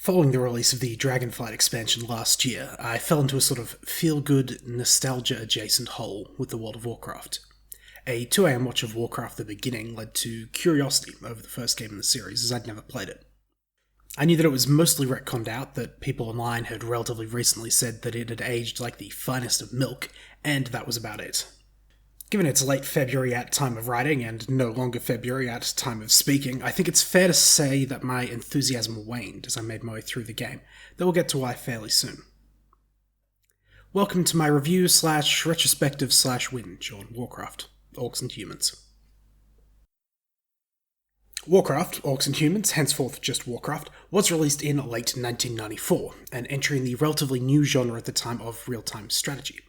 Following the release of the Dragonflight expansion last year, I fell into a sort of feel-good, nostalgia-adjacent hole with the world of Warcraft. A 2am watch of Warcraft the beginning led to curiosity over the first game in the series, as I'd never played it. I knew that it was mostly retconned out, that people online had relatively recently said that it had aged like the finest of milk, and that was about it. Given it's late February at time of writing, and no longer February at time of speaking, I think it's fair to say that my enthusiasm waned as I made my way through the game, though we'll get to why fairly soon. Welcome to my review/retrospective/whinge on Warcraft, Orcs and Humans. Warcraft, Orcs and Humans, henceforth just Warcraft, was released in late 1994, an entry in the relatively new genre at the time of real-time strategy.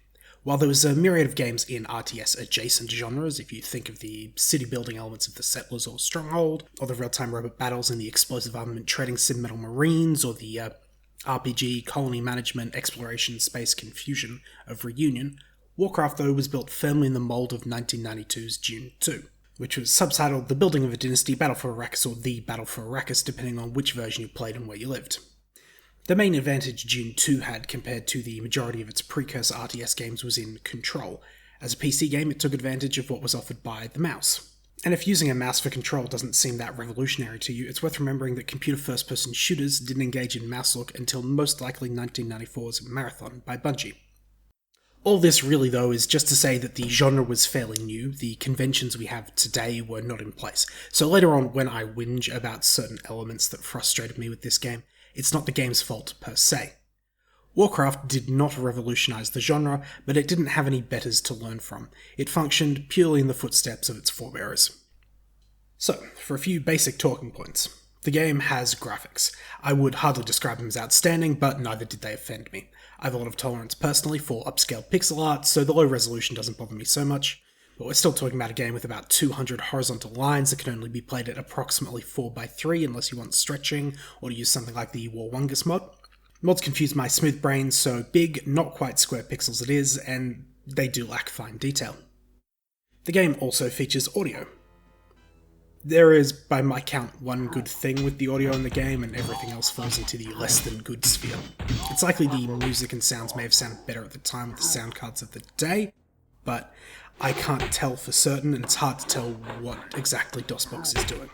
While there was a myriad of games in RTS-adjacent genres, if you think of the city-building elements of the Settlers or Stronghold, or the real-time robot battles in the explosive armament trading sim Metal Marines, or the RPG, colony management, exploration, space confusion of Reunion, Warcraft, though, was built firmly in the mould of 1992's Dune 2, which was subtitled The Building of a Dynasty, Battle for Arrakis, or The Battle for Arrakis, depending on which version you played and where you lived. The main advantage Dune 2 had compared to the majority of its precursor RTS games was in control. As a PC game, it took advantage of what was offered by the mouse. And if using a mouse for control doesn't seem that revolutionary to you, it's worth remembering that computer first-person shooters didn't engage in mouse look until most likely 1994's Marathon by Bungie. All this really, though, is just to say that the genre was fairly new, the conventions we have today were not in place. So later on, when I whinge about certain elements that frustrated me with this game, it's not the game's fault per se. Warcraft did not revolutionize the genre, but it didn't have any betters to learn from. It functioned purely in the footsteps of its forebearers. So, for a few basic talking points. The game has graphics. I would hardly describe them as outstanding, but neither did they offend me. I have a lot of tolerance personally for upscaled pixel art, so the low resolution doesn't bother me so much. But we're still talking about a game with about 200 horizontal lines that can only be played at approximately 4x3 unless you want stretching, or to use something like the Warwungus mod. Mods confuse my smooth brain, so big, not quite square pixels it is, and they do lack fine detail. The game also features audio. There is, by my count, one good thing with the audio in the game, and everything else falls into the less than good sphere. It's likely the music and sounds may have sounded better at the time with the sound cards of the day, but I can't tell for certain, and it's hard to tell what exactly DOSBox is doing.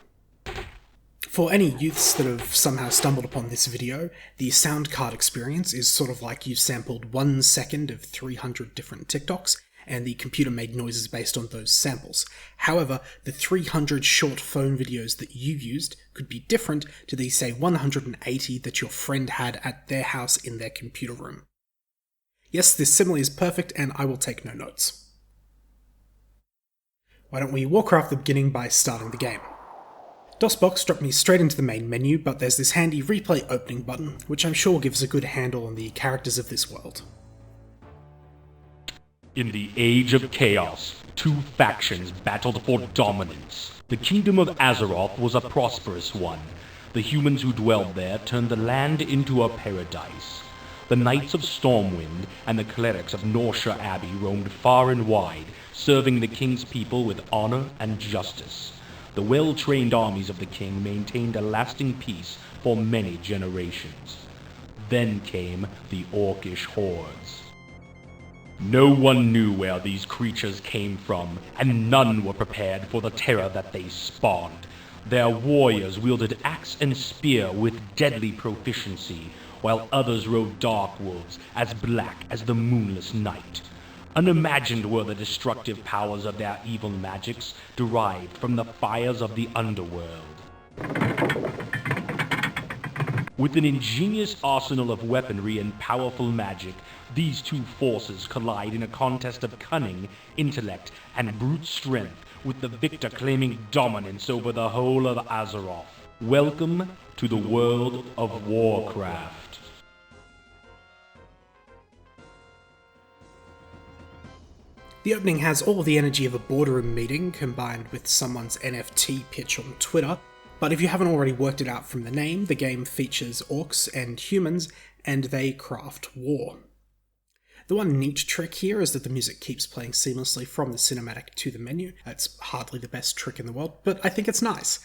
For any youths that have somehow stumbled upon this video, the sound card experience is sort of like you sampled 1 second of 300 different TikToks, and the computer made noises based on those samples. However, the 300 short phone videos that you used could be different to the, say, 180 that your friend had at their house in their computer room. Yes, this simile is perfect, and I will take no notes. Why don't we Warcraft the beginning by starting the game? DOSBox dropped me straight into the main menu, but there's this handy replay opening button, which I'm sure gives a good handle on the characters of this world. In the Age of Chaos, two factions battled for dominance. The kingdom of Azeroth was a prosperous one. The humans who dwelled there turned the land into a paradise. The Knights of Stormwind and the clerics of Norsha Abbey roamed far and wide, serving the king's people with honor and justice. The well-trained armies of the king maintained a lasting peace for many generations. Then came the Orcish hordes. No one knew where these creatures came from, and none were prepared for the terror that they spawned. Their warriors wielded axe and spear with deadly proficiency, while others rode dark wolves as black as the moonless night. Unimagined were the destructive powers of their evil magics, derived from the fires of the underworld. With an ingenious arsenal of weaponry and powerful magic, these two forces collide in a contest of cunning, intellect, and brute strength, with the victor claiming dominance over the whole of Azeroth. Welcome to the world of Warcraft. The opening has all the energy of a boardroom meeting combined with someone's NFT pitch on Twitter, but if you haven't already worked it out from the name, the game features orcs and humans, and they craft war. The one neat trick here is that the music keeps playing seamlessly from the cinematic to the menu. It's hardly the best trick in the world, but I think it's nice.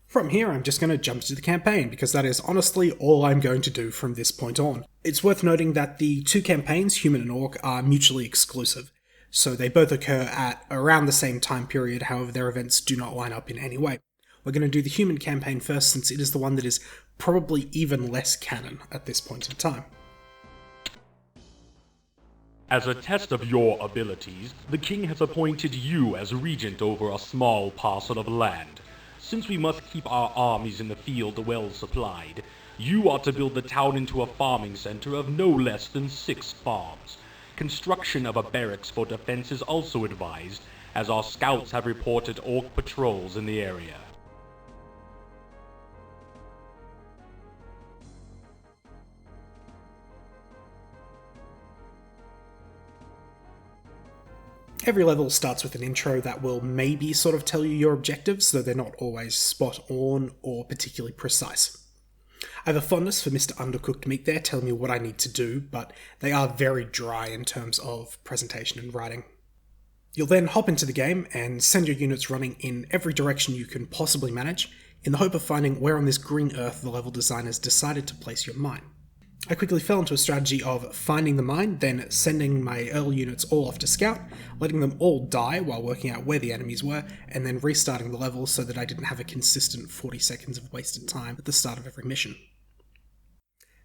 From here, I'm just going to jump into the campaign, because that is honestly all I'm going to do from this point on. It's worth noting that the two campaigns, Human and Orc, are mutually exclusive, so they both occur at around the same time period, however their events do not line up in any way. We're going to do the Human campaign first, since it is the one that is probably even less canon at this point in time. As a test of your abilities, the king has appointed you as regent over a small parcel of land. Since we must keep our armies in the field well supplied, you are to build the town into a farming center of no less than 6 farms. Construction of a barracks for defense is also advised, as our scouts have reported orc patrols in the area. Every level starts with an intro that will maybe sort of tell you your objectives, though they're not always spot on or particularly precise. I have a fondness for Mr. Undercooked Meat there telling me what I need to do, but they are very dry in terms of presentation and writing. You'll then hop into the game and send your units running in every direction you can possibly manage, in the hope of finding where on this green earth the level designers decided to place your mine. I quickly fell into a strategy of finding the mine, then sending my early units all off to scout, letting them all die while working out where the enemies were, and then restarting the level so that I didn't have a consistent 40 seconds of wasted time at the start of every mission.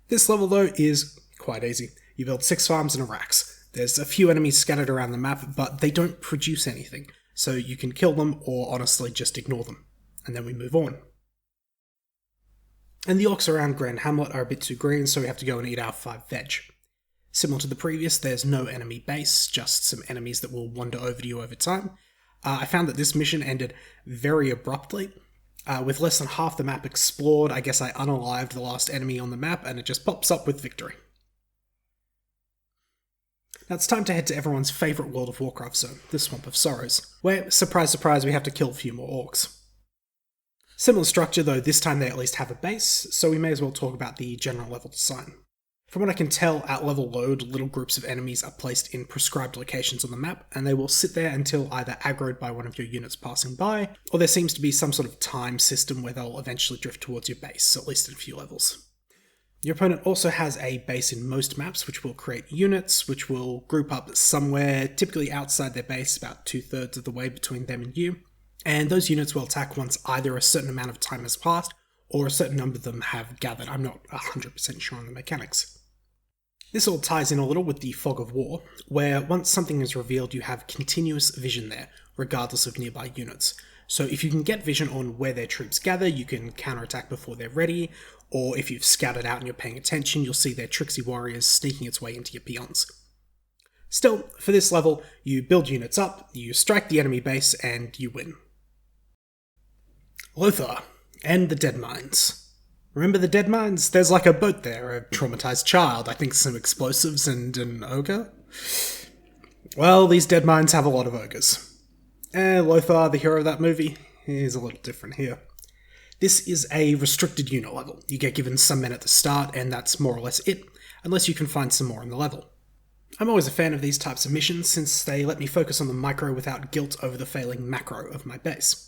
This level, though, is quite easy. You build 6 farms and a racks. There's a few enemies scattered around the map, but they don't produce anything, so you can kill them or honestly just ignore them. And then we move on. And the orcs around Grand Hamlet are a bit too green, so we have to go and eat our 5 veg. Similar to the previous, there's no enemy base, just some enemies that will wander over to you over time. I found that this mission ended very abruptly. With less than half the map explored, I guess I unalived the last enemy on the map, and it just pops up with victory. Now it's time to head to everyone's favourite World of Warcraft zone, the Swamp of Sorrows, where, surprise surprise, we have to kill a few more orcs. Similar structure, though this time they at least have a base, so we may as well talk about the general level design. From what I can tell, at level load, little groups of enemies are placed in prescribed locations on the map, and they will sit there until either aggroed by one of your units passing by, or there seems to be some sort of time system where they'll eventually drift towards your base, at least in a few levels. Your opponent also has a base in most maps, which will create units, which will group up somewhere, typically outside their base, about 2/3 of the way between them and you. And those units will attack once either a certain amount of time has passed, or a certain number of them have gathered. I'm not 100% sure on the mechanics. This all ties in a little with the Fog of War, where once something is revealed you have continuous vision there, regardless of nearby units. So if you can get vision on where their troops gather, you can counterattack before they're ready, or if you've scouted out and you're paying attention, you'll see their tricksy warriors sneaking its way into your peons. Still, for this level, you build units up, you strike the enemy base, and you win. Lothar, and the Dead Mines. Remember the Dead Mines? There's like a boat there, a traumatized child, I think some explosives, and an ogre? Well, these Dead Mines have a lot of ogres. Lothar, the hero of that movie, is a little different here. This is a restricted unit level. You get given some men at the start, and that's more or less it, unless you can find some more in the level. I'm always a fan of these types of missions, since they let me focus on the micro without guilt over the failing macro of my base.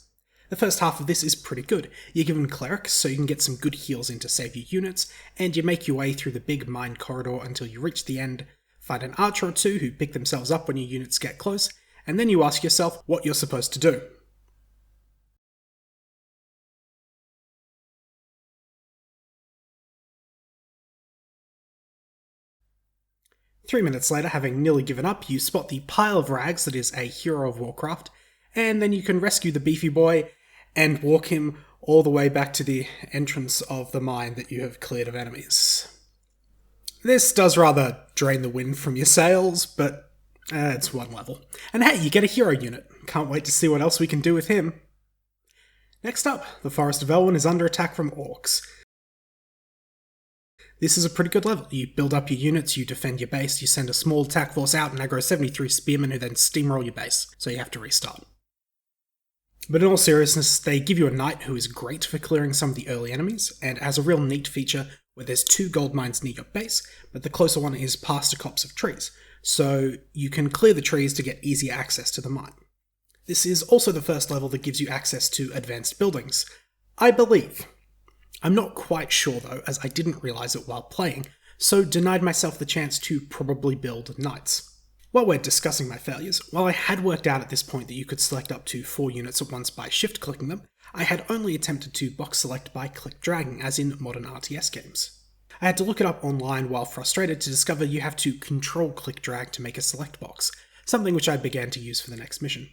The first half of this is pretty good. You're given clerics, so you can get some good heals in to save your units, and you make your way through the big mine corridor until you reach the end, find an archer or two who pick themselves up when your units get close, and then you ask yourself what you're supposed to do. Three minutes later, having nearly given up, you spot the pile of rags that is a hero of Warcraft, and then you can rescue the beefy boy and walk him all the way back to the entrance of the mine that you have cleared of enemies. This does rather drain the wind from your sails, but it's one level. And hey, you get a hero unit. Can't wait to see what else we can do with him. Next up, the Forest of Elwyn is under attack from orcs. This is a pretty good level. You build up your units, you defend your base, you send a small attack force out and aggro 73 spearmen who then steamroll your base, so you have to restart. But in all seriousness, they give you a knight who is great for clearing some of the early enemies, and has a real neat feature where there's 2 gold mines near your base, but the closer one is past a copse of trees, so you can clear the trees to get easier access to the mine. This is also the first level that gives you access to advanced buildings. I believe. I'm not quite sure though, as I didn't realise it while playing, so denied myself the chance to probably build knights. While we're discussing my failures, while I had worked out at this point that you could select up to 4 units at once by shift-clicking them, I had only attempted to box select by click-dragging, as in modern RTS games. I had to look it up online while frustrated to discover you have to control click-drag to make a select box, something which I began to use for the next mission.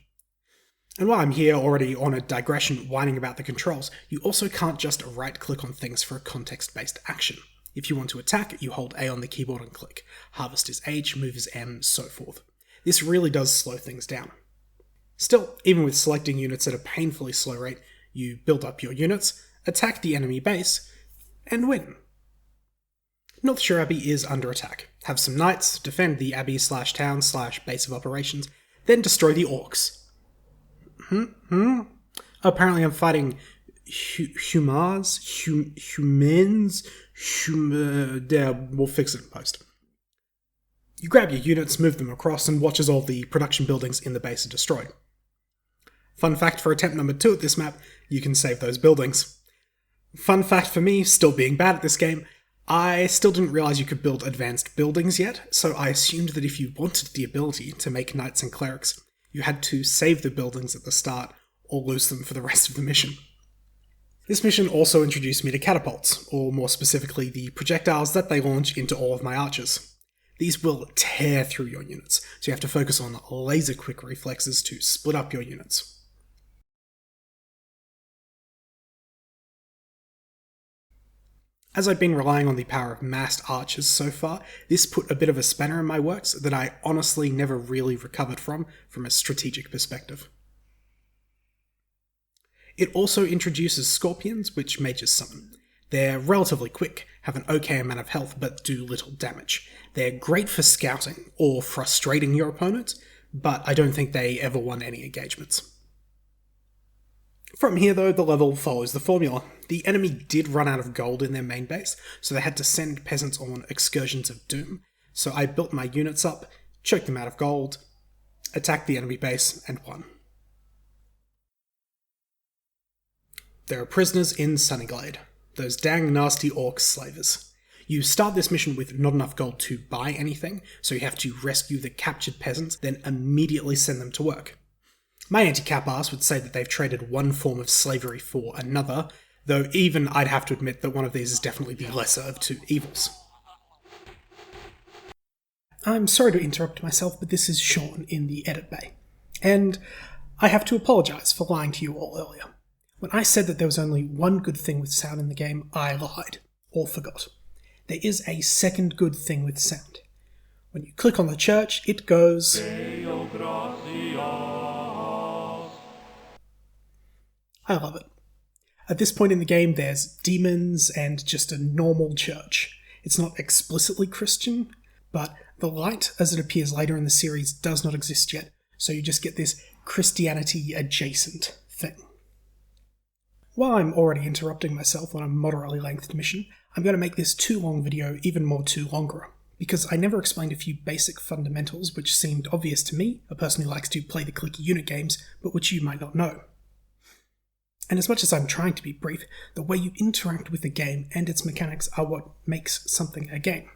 And while I'm here already on a digression whining about the controls, you also can't just right-click on things for a context-based action. If you want to attack, you hold A on the keyboard and click. Harvest is H, move is M, so forth. This really does slow things down. Still, even with selecting units at a painfully slow rate, you build up your units, attack the enemy base, and win. Northshire Abbey is under attack. Have some knights, defend the abbey/town/base of operations, then destroy the orcs. Apparently I'm fighting humans, we'll fix it in post. You grab your units, move them across, and watch as all the production buildings in the base are destroyed. Fun fact for attempt number 2 at this map, you can save those buildings. Fun fact for me, still being bad at this game, I still didn't realise you could build advanced buildings yet, so I assumed that if you wanted the ability to make knights and clerics, you had to save the buildings at the start, or lose them for the rest of the mission. This mission also introduced me to catapults, or more specifically the projectiles that they launch into all of my archers. These will tear through your units, so you have to focus on laser-quick reflexes to split up your units. As I've been relying on the power of massed archers so far, this put a bit of a spanner in my works that I honestly never really recovered from a strategic perspective. It also introduces scorpions, which mages summon. They're relatively quick, have an okay amount of health, but do little damage. They're great for scouting, or frustrating your opponent, but I don't think they ever won any engagements. From here though, the level follows the formula. The enemy did run out of gold in their main base, so they had to send peasants on excursions of doom, so I built my units up, choked them out of gold, attacked the enemy base, and won. There are prisoners in Sunnyglade. Those dang nasty orc slavers. You start this mission with not enough gold to buy anything, so you have to rescue the captured peasants, then immediately send them to work. My anti-cap ass would say that they've traded one form of slavery for another, though even I'd have to admit that one of these is definitely the lesser of two evils. I'm sorry to interrupt myself, but this is Sean in the edit bay, and I have to apologise for lying to you all earlier. When I said that there was only one good thing with sound in the game, I lied, or forgot. There is a second good thing with sound. When you click on the church, it goes... I love it. At this point in the game, there's demons and just a normal church. It's not explicitly Christian, but the light, as it appears later in the series, does not exist yet, so you just get this Christianity-adjacent thing. While I'm already interrupting myself on a moderately lengthed mission, I'm going to make this too long video even more too longer, because I never explained a few basic fundamentals which seemed obvious to me, a person who likes to play the clicky unit games, but which you might not know. And as much as I'm trying to be brief, the way you interact with the game and its mechanics are what makes something a game.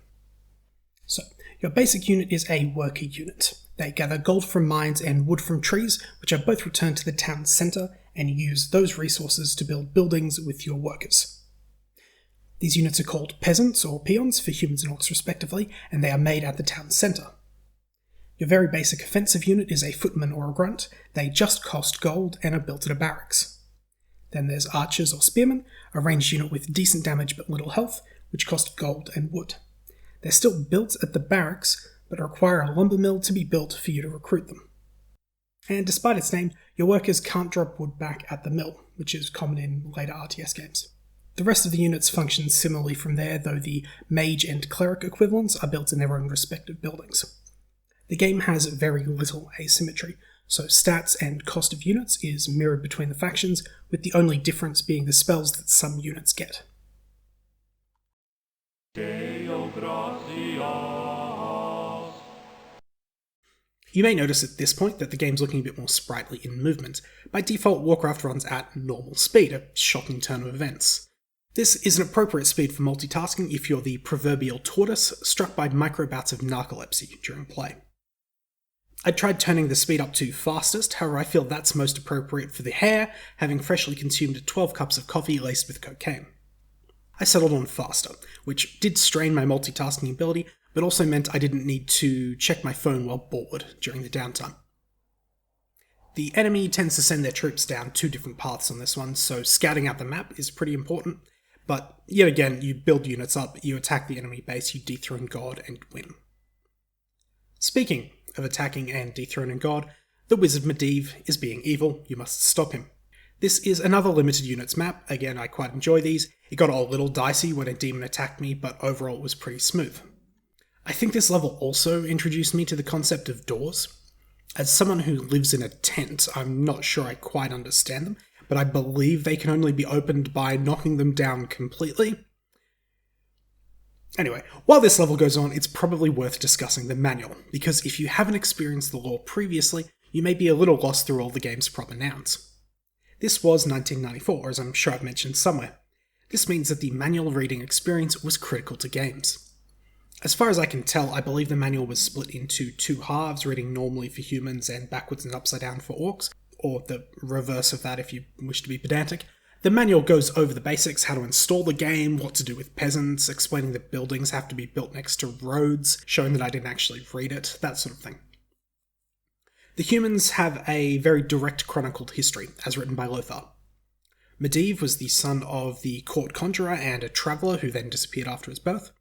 So, your basic unit is a worker unit. They gather gold from mines and wood from trees, which are both returned to the town centre, and you use those resources to build buildings with your workers. These units are called peasants or peons for humans and orcs respectively, and they are made at the town centre. Your very basic offensive unit is a footman or a grunt. They just cost gold and are built at a barracks. Then there's archers or spearmen, a ranged unit with decent damage but little health, which cost gold and wood. They're still built at the barracks, but require a lumber mill to be built for you to recruit them. And despite its name, your workers can't drop wood back at the mill, which is common in later RTS games. The rest of the units function similarly from there, though the mage and cleric equivalents are built in their own respective buildings. The game has very little asymmetry, so stats and cost of units is mirrored between the factions, with the only difference being the spells that some units get. You may notice at this point that the game's looking a bit more sprightly in movement. By default, Warcraft runs at normal speed, a shocking turn of events. This is an appropriate speed for multitasking if you're the proverbial tortoise struck by microbouts of narcolepsy during play. I tried turning the speed up to fastest, however I feel that's most appropriate for the hare, having freshly consumed 12 cups of coffee laced with cocaine. I settled on faster, which did strain my multitasking ability, but also meant I didn't need to check my phone while bored during the downtime. The enemy tends to send their troops down 2 different paths on this one, so scouting out the map is pretty important, but yet again, you build units up, you attack the enemy base, you dethrone God, and win. Speaking of attacking and dethroning God, the wizard Medivh is being evil, you must stop him. This is another limited units map, again I quite enjoy these. It got a little dicey when a demon attacked me, but overall it was pretty smooth. I think this level also introduced me to the concept of doors. As someone who lives in a tent, I'm not sure I quite understand them, but I believe they can only be opened by knocking them down completely. Anyway, while this level goes on, it's probably worth discussing the manual, because if you haven't experienced the lore previously, you may be a little lost through all the game's proper nouns. This was 1994, as I'm sure I've mentioned somewhere. This means that the manual reading experience was critical to games. As far as I can tell, I believe the manual was split into 2 halves, reading normally for humans and backwards and upside down for orcs, or the reverse of that if you wish to be pedantic. The manual goes over the basics, how to install the game, what to do with peasants, explaining that buildings have to be built next to roads, showing that I didn't actually read it, that sort of thing. The humans have a very direct chronicled history, as written by Lothar. Medivh was the son of the court conjurer and a traveller who then disappeared after his birth.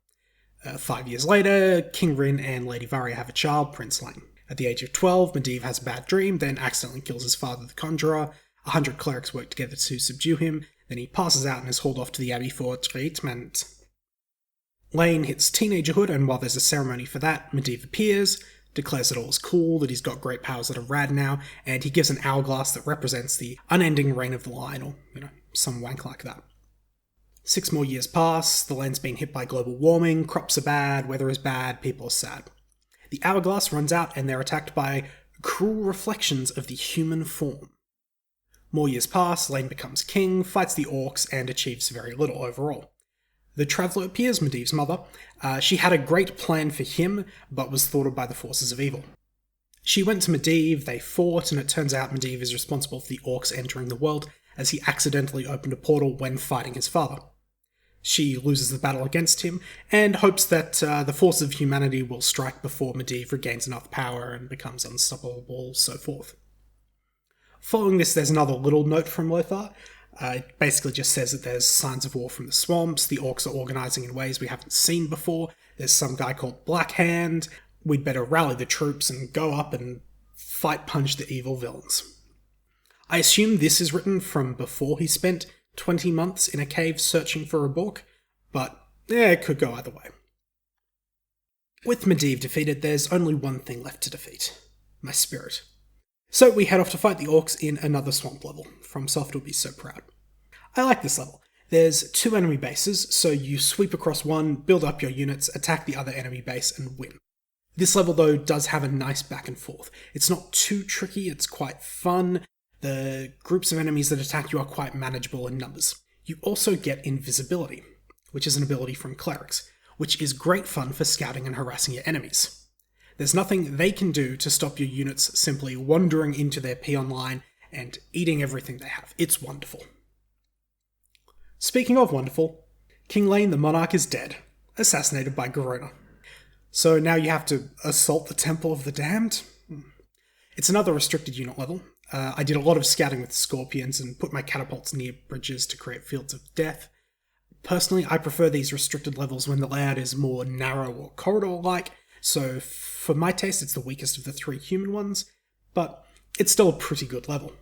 5 years later, King Rin and Lady Varia have a child, Prince Lane. At the age of 12, Medivh has a bad dream, then accidentally kills his father, the conjurer. 100 clerics work together to subdue him, then he passes out and is hauled off to the abbey for treatment. Lane hits teenagerhood, and while there's a ceremony for that, Medivh appears, declares that all is cool, that he's got great powers that are rad now, and he gives an hourglass that represents the unending reign of the lion, or, some wank like that. 6 more years pass, the land's been hit by global warming, crops are bad, weather is bad, people are sad. The hourglass runs out and they're attacked by cruel reflections of the human form. More years pass, Lane becomes king, fights the orcs, and achieves very little overall. The Traveller appears, Medivh's mother. She had a great plan for him, but was thwarted by the forces of evil. She went to Medivh, they fought, and it turns out Medivh is responsible for the orcs entering the world, as he accidentally opened a portal when fighting his father. She loses the battle against him, and hopes that the forces of humanity will strike before Medivh regains enough power and becomes unstoppable, so forth. Following this, there's another little note from Lothar. It basically just says that there's signs of war from the swamps, the orcs are organising in ways we haven't seen before, there's some guy called Blackhand, we'd better rally the troops and go up and fight-punch the evil villains. I assume this is written from before he spent 20 months in a cave searching for a book, but it could go either way. With Medivh defeated, there's only one thing left to defeat: my spirit. So we head off to fight the orcs in another swamp level. FromSoft will be so proud. I like this level. There's 2 enemy bases, so you sweep across one, build up your units, attack the other enemy base, and win. This level, though, does have a nice back and forth. It's not too tricky, it's quite fun. The groups of enemies that attack you are quite manageable in numbers. You also get invisibility, which is an ability from clerics, which is great fun for scouting and harassing your enemies. There's nothing they can do to stop your units simply wandering into their peon line and eating everything they have. It's wonderful. Speaking of wonderful, King Lane the Monarch is dead, assassinated by Garona. So now you have to assault the Temple of the Damned? It's another restricted unit level. I did a lot of scouting with scorpions and put my catapults near bridges to create fields of death. Personally, I prefer these restricted levels when the layout is more narrow or corridor-like, so for my taste it's the weakest of the 3 human ones, but it's still a pretty good level.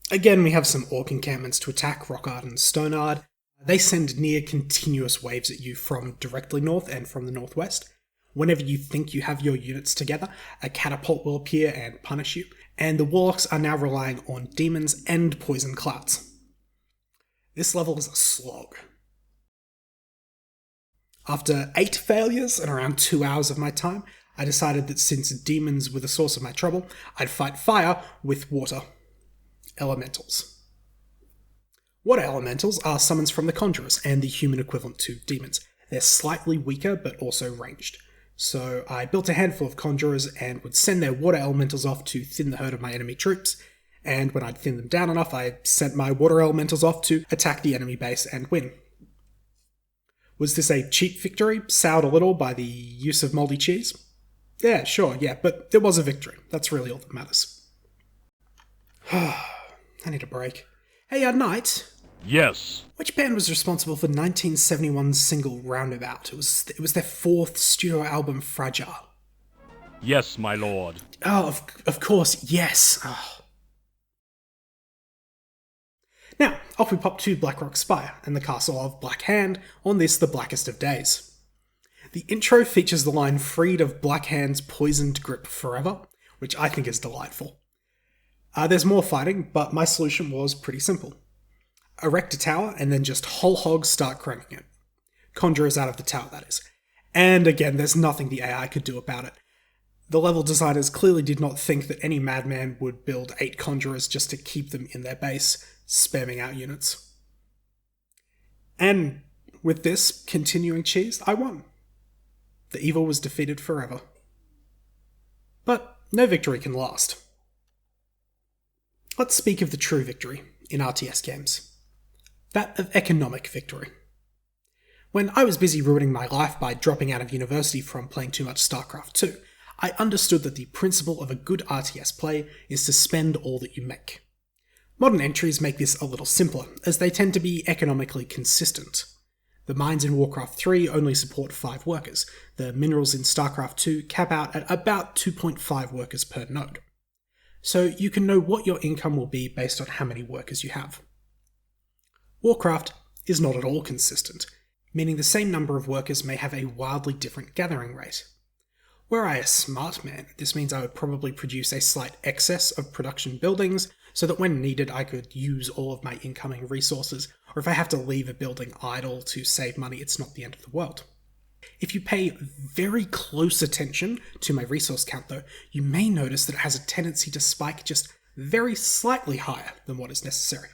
Again, we have some orc encampments to attack, Rockard and Stoneard. They send near continuous waves at you from directly north and from the northwest. Whenever you think you have your units together, a catapult will appear and punish you, and the warlocks are now relying on demons and poison clouds. This level is a slog. After 8 failures and around 2 hours of my time, I decided that since demons were the source of my trouble, I'd fight fire with water elementals. Water elementals are summons from the Conjurers and the human equivalent to demons. They're slightly weaker but also ranged. So I built a handful of Conjurers and would send their water elementals off to thin the herd of my enemy troops, and when I'd thinned them down enough, I sent my water elementals off to attack the enemy base and win. Was this a cheap victory, soured a little by the use of moldy cheese? Yeah, sure, yeah, but it was a victory. That's really all that matters. I need a break. Hey, Knight? Yes. Which band was responsible for 1971's single Roundabout? It was their 4th studio album, Fragile. Yes, my lord. Oh, of course, yes. Oh. Now, off we pop to Blackrock Spire and the castle of Black Hand on this, the blackest of days. The intro features the line "freed of Black Hand's poisoned grip forever," which I think is delightful. There's more fighting, but my solution was pretty simple. Erect a tower and then just whole hog start cranking it. Conjurers out of the tower, that is. And again, there's nothing the AI could do about it. The level designers clearly did not think that any madman would build 8 Conjurers just to keep them in their base, spamming out units. And with this continuing cheese, I won. The evil was defeated forever. But no victory can last. Let's speak of the true victory in RTS games. That of economic victory. When I was busy ruining my life by dropping out of university from playing too much StarCraft 2, I understood that the principle of a good RTS play is to spend all that you make. Modern entries make this a little simpler, as they tend to be economically consistent. The mines in Warcraft 3 only support 5 workers. The minerals in StarCraft 2 cap out at about 2.5 workers per node. So you can know what your income will be based on how many workers you have. Warcraft is not at all consistent, meaning the same number of workers may have a wildly different gathering rate. Were I a smart man, this means I would probably produce a slight excess of production buildings, so that when needed I could use all of my incoming resources, or if I have to leave a building idle to save money, it's not the end of the world. If you pay very close attention to my resource count though, you may notice that it has a tendency to spike just very slightly higher than what is necessary.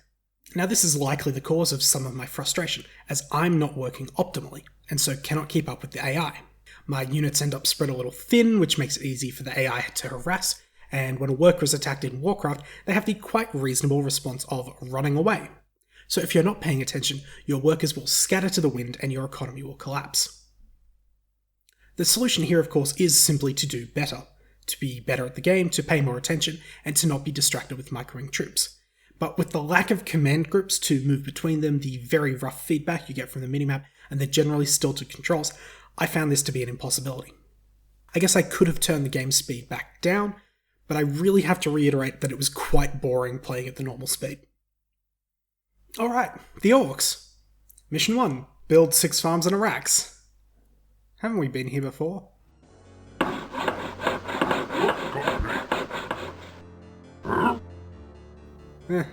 Now this is likely the cause of some of my frustration, as I'm not working optimally, and so cannot keep up with the AI. My units end up spread a little thin, which makes it easy for the AI to harass, and when a worker is attacked in Warcraft, they have the quite reasonable response of running away. So if you're not paying attention, your workers will scatter to the wind and your economy will collapse. The solution here, of course, is simply to do better. To be better at the game, to pay more attention, and to not be distracted with microing troops. But with the lack of command groups to move between them, the very rough feedback you get from the minimap, and the generally stilted controls, I found this to be an impossibility. I guess I could have turned the game speed back down, but I really have to reiterate that it was quite boring playing at the normal speed. Alright, the Orcs. Mission 1, build 6 farms and a Rax. Haven't we been here before?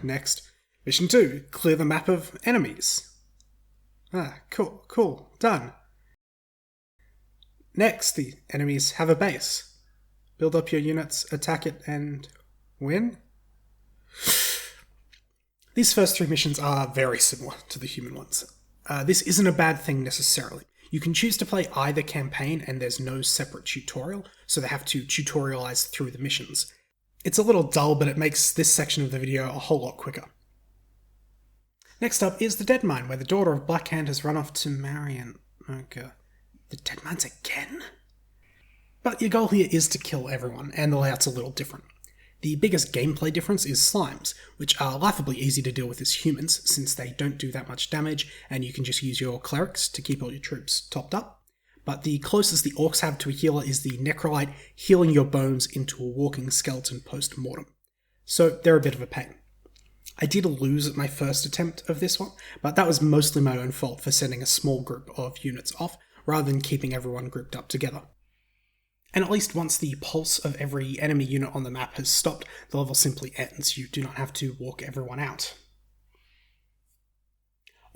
Next. Mission 2, clear the map of enemies. Cool, done. Next, the enemies have a base. Build up your units, attack it, and win? These first 3 missions are very similar to the human ones. This isn't a bad thing necessarily. You can choose to play either campaign and there's no separate tutorial, so they have to tutorialize through the missions. It's a little dull, but it makes this section of the video a whole lot quicker. Next up is the Dead Mine, where the daughter of Black Hand has run off to marry an... Oh god. The Dead Mines again? But your goal here is to kill everyone, and the layout's a little different. The biggest gameplay difference is slimes, which are laughably easy to deal with as humans, since they don't do that much damage, and you can just use your clerics to keep all your troops topped up. But the closest the orcs have to a healer is the necrolyte healing your bones into a walking skeleton post-mortem. So they're a bit of a pain. I did lose at my first attempt of this one, but that was mostly my own fault for sending a small group of units off, rather than keeping everyone grouped up together. And at least once the pulse of every enemy unit on the map has stopped, the level simply ends. You do not have to walk everyone out.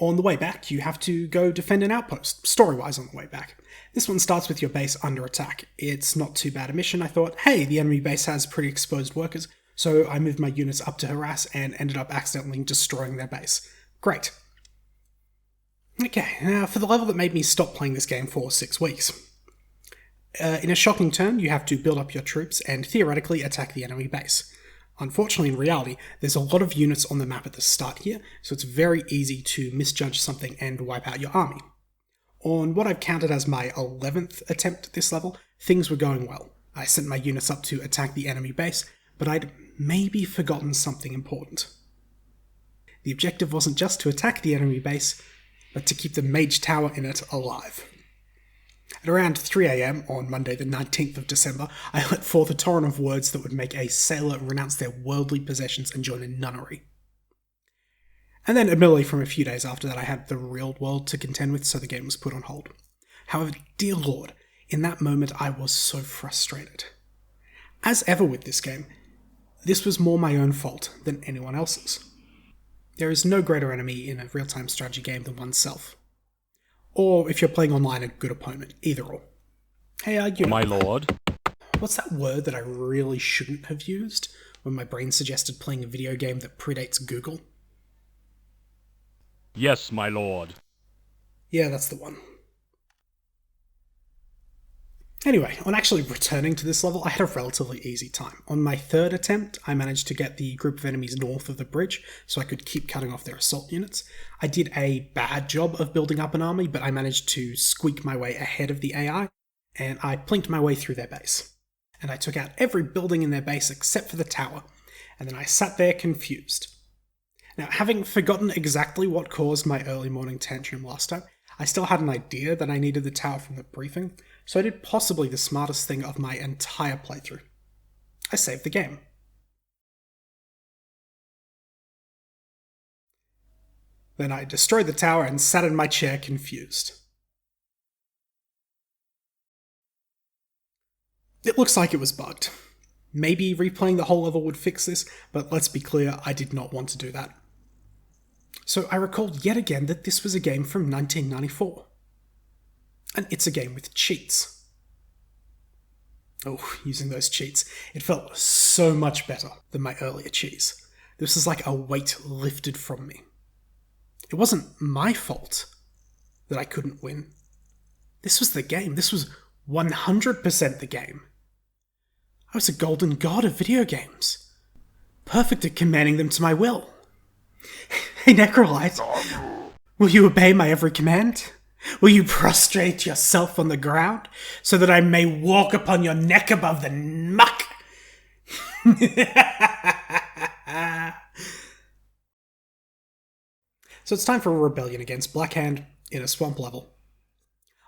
On the way back, you have to go defend an outpost, story-wise on the way back. This one starts with your base under attack. It's not too bad a mission. I thought, hey, the enemy base has pretty exposed workers, so I moved my units up to harass and ended up accidentally destroying their base. Great. Okay, now for the level that made me stop playing this game for 6 weeks. In a shocking turn, you have to build up your troops and theoretically attack the enemy base. Unfortunately, in reality, there's a lot of units on the map at the start here, so it's very easy to misjudge something and wipe out your army. On what I've counted as my 11th attempt at this level, things were going well. I sent my units up to attack the enemy base, but I'd maybe forgotten something important. The objective wasn't just to attack the enemy base, but to keep the mage tower in it alive. At around 3 AM on Monday the 19th of December, I let forth a torrent of words that would make a sailor renounce their worldly possessions and join a nunnery. And then, admittedly, from a few days after that, I had the real world to contend with, so the game was put on hold. However, dear Lord, in that moment I was so frustrated. As ever with this game, this was more my own fault than anyone else's. There is no greater enemy in a real-time strategy game than oneself. Or, if you're playing online, a good opponent. Either or. Hey, My lord. What's that word that I really shouldn't have used when my brain suggested playing a video game that predates Google? Yes, my lord. Yeah, that's the one. Anyway, on actually returning to this level, I had a relatively easy time. On my 3rd attempt, I managed to get the group of enemies north of the bridge, so I could keep cutting off their assault units. I did a bad job of building up an army, but I managed to squeak my way ahead of the AI, and I plinked my way through their base. And I took out every building in their base except for the tower, and then I sat there confused. Now, having forgotten exactly what caused my early morning tantrum last time, I still had an idea that I needed the tower from the briefing, so I did possibly the smartest thing of my entire playthrough. I saved the game. Then I destroyed the tower and sat in my chair confused. It looks like it was bugged. Maybe replaying the whole level would fix this, but let's be clear, I did not want to do that. So I recalled yet again that this was a game from 1994. And it's a game with cheats. Oh, using those cheats, it felt so much better than my earlier cheats. This was like a weight lifted from me. It wasn't my fault that I couldn't win. This was the game. This was 100% the game. I was a golden god of video games. Perfect at commanding them to my will. Hey, Necrolite, will you obey my every command? Will you prostrate yourself on the ground so that I may walk upon your neck above the muck? So it's time for a rebellion against Blackhand in a swamp level.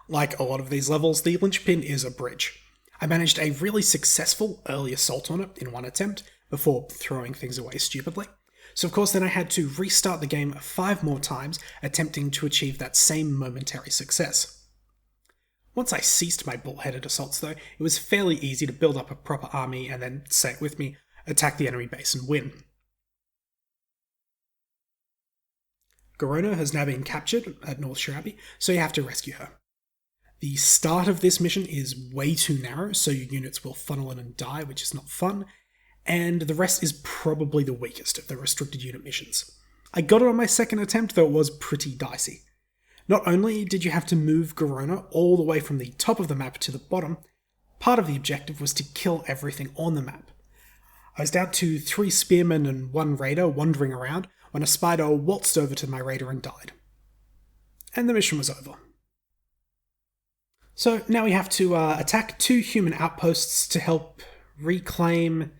Like a lot of these levels, the linchpin is a bridge. I managed a really successful early assault on it in one attempt before throwing things away stupidly. So of course then I had to restart the game 5 more times, attempting to achieve that same momentary success. Once I ceased my bull-headed assaults though, it was fairly easy to build up a proper army and then, say it with me, attack the enemy base and win. Gorona has now been captured at North Shire Abbey, so you have to rescue her. The start of this mission is way too narrow, so your units will funnel in and die, which is not fun, and the rest is probably the weakest of the restricted unit missions. I got it on my 2nd attempt, though it was pretty dicey. Not only did you have to move Gorona all the way from the top of the map to the bottom, part of the objective was to kill everything on the map. I was down to 3 spearmen and 1 raider wandering around when a spider waltzed over to my raider and died. And the mission was over. So now we have to attack 2 human outposts to help reclaim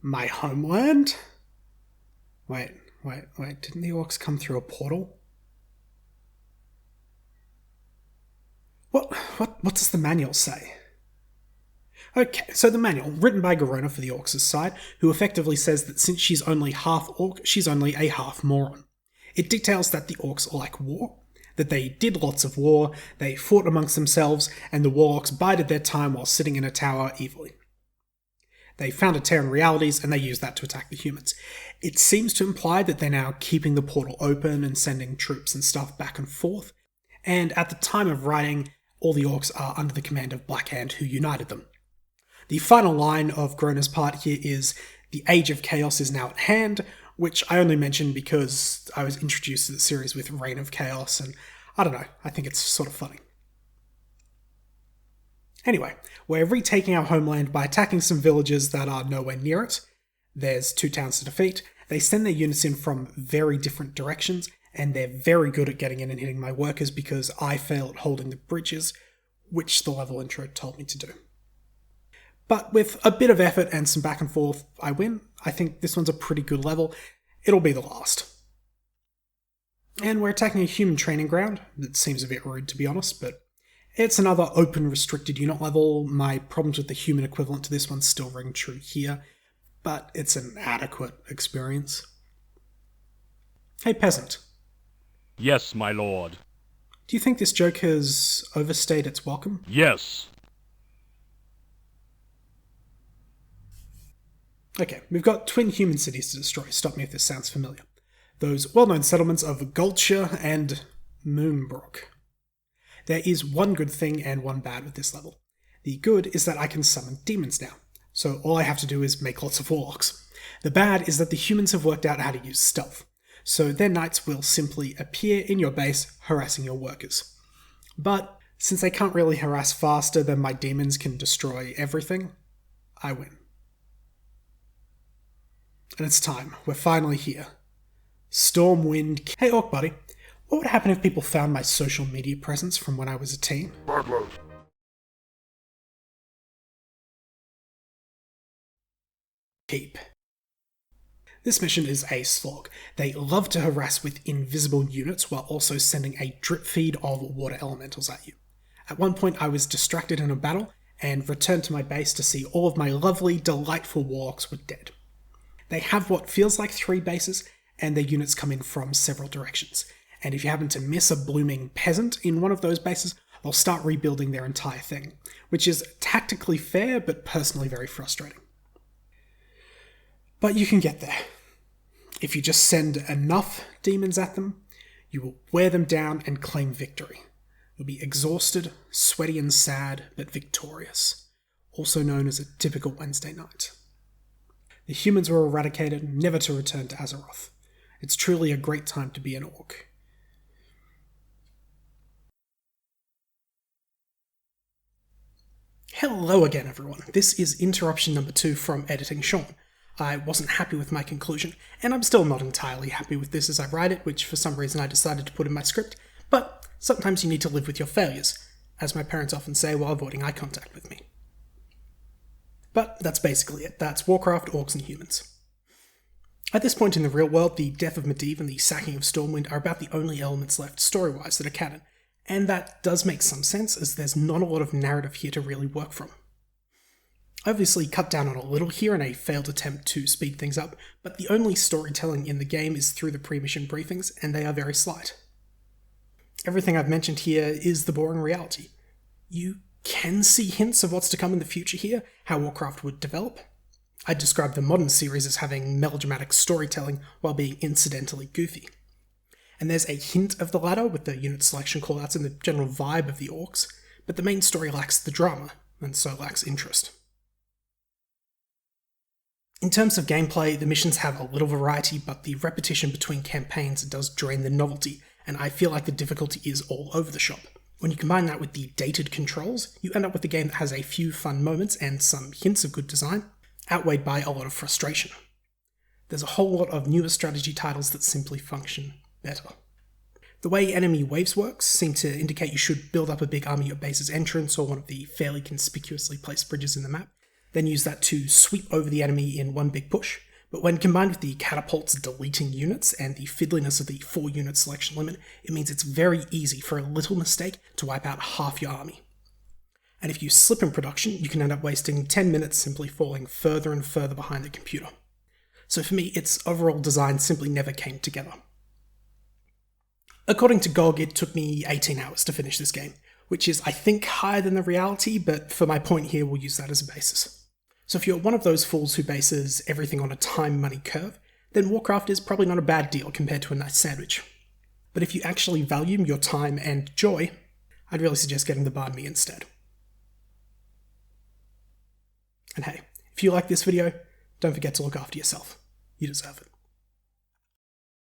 my homeland? Wait, didn't the orcs come through a portal? What does the manual say? Okay, so the manual, written by Gorona for the orcs' side, who effectively says that since she's only half orc, she's only a half moron. It details that the orcs like war, that they did lots of war, they fought amongst themselves, and the warlocks bided their time while sitting in a tower evilly. They found a tear in realities and they used that to attack the humans. It seems to imply that they're now keeping the portal open and sending troops and stuff back and forth. And at the time of writing, all the orcs are under the command of Blackhand, who united them. The final line of Grona's part here is, "The Age of Chaos is now at hand," which I only mention because I was introduced to the series with Reign of Chaos, and I don't know, I think it's sort of funny. Anyway, we're retaking our homeland by attacking some villages that are nowhere near it. There's 2 towns to defeat. They send their units in from very different directions, and they're very good at getting in and hitting my workers because I fail at holding the bridges, which the level intro told me to do. But with a bit of effort and some back and forth, I win. I think this one's a pretty good level. It'll be the last. And we're attacking a human training ground. That seems a bit rude, to be honest, but it's another open restricted unit level. My problems with the human equivalent to this one still ring true here, but it's an adequate experience. Hey, peasant. Yes, my lord. Do you think this joke has overstayed its welcome? Yes. Okay, we've got twin human cities to destroy. Stop me if this sounds familiar. Those well-known settlements of Gulcher and Moonbrook. There is one good thing and one bad with this level. The good is that I can summon demons now, so all I have to do is make lots of warlocks. The bad is that the humans have worked out how to use stealth, so their knights will simply appear in your base, harassing your workers. But since they can't really harass faster than my demons can destroy everything, I win. And it's time. We're finally here. Stormwind. Hey, Orc buddy. What would happen if people found my social media presence from when I was a teen? Keep. This mission is a slog. They love to harass with invisible units while also sending a drip feed of water elementals at you. At one point I was distracted in a battle and returned to my base to see all of my lovely, delightful warlocks were dead. They have what feels like 3 bases, and their units come in from several directions. And if you happen to miss a blooming peasant in one of those bases, they'll start rebuilding their entire thing, which is tactically fair, but personally very frustrating. But you can get there. If you just send enough demons at them, you will wear them down and claim victory. You'll be exhausted, sweaty and sad, but victorious. Also known as a typical Wednesday night. The humans were eradicated, never to return to Azeroth. It's truly a great time to be an orc. Hello again, everyone. This is interruption number 2 from Editing Sean. I wasn't happy with my conclusion, and I'm still not entirely happy with this as I write it, which for some reason I decided to put in my script, but sometimes you need to live with your failures, as my parents often say while avoiding eye contact with me. But that's basically it. That's Warcraft, Orcs, and Humans. At this point in the real world, the death of Medivh and the sacking of Stormwind are about the only elements left story-wise that are canon, and that does make some sense, as there's not a lot of narrative here to really work from. I obviously cut down on a little here in a failed attempt to speed things up, but the only storytelling in the game is through the pre-mission briefings, and they are very slight. Everything I've mentioned here is the boring reality. You can see hints of what's to come in the future here, how Warcraft would develop. I'd describe the modern series as having melodramatic storytelling while being incidentally goofy. And there's a hint of the latter with the unit selection callouts and the general vibe of the orcs, but the main story lacks the drama, and so lacks interest. In terms of gameplay, the missions have a little variety, but the repetition between campaigns does drain the novelty, and I feel like the difficulty is all over the shop. When you combine that with the dated controls, you end up with a game that has a few fun moments and some hints of good design, outweighed by a lot of frustration. There's a whole lot of newer strategy titles that simply function better. The way enemy waves works seem to indicate you should build up a big army at base's entrance or one of the fairly conspicuously placed bridges in the map, then use that to sweep over the enemy in one big push, but when combined with the catapults deleting units and the fiddliness of the 4-unit selection limit, it means it's very easy for a little mistake to wipe out half your army. And if you slip in production, you can end up wasting 10 minutes simply falling further and further behind the computer. So for me, its overall design simply never came together. According to GOG, it took me 18 hours to finish this game, which is, I think, higher than the reality, but for my point here, we'll use that as a basis. So if you're one of those fools who bases everything on a time-money curve, then Warcraft is probably not a bad deal compared to a nice sandwich. But if you actually value your time and joy, I'd really suggest getting the banh mi instead. And hey, if you like this video, don't forget to look after yourself. You deserve it.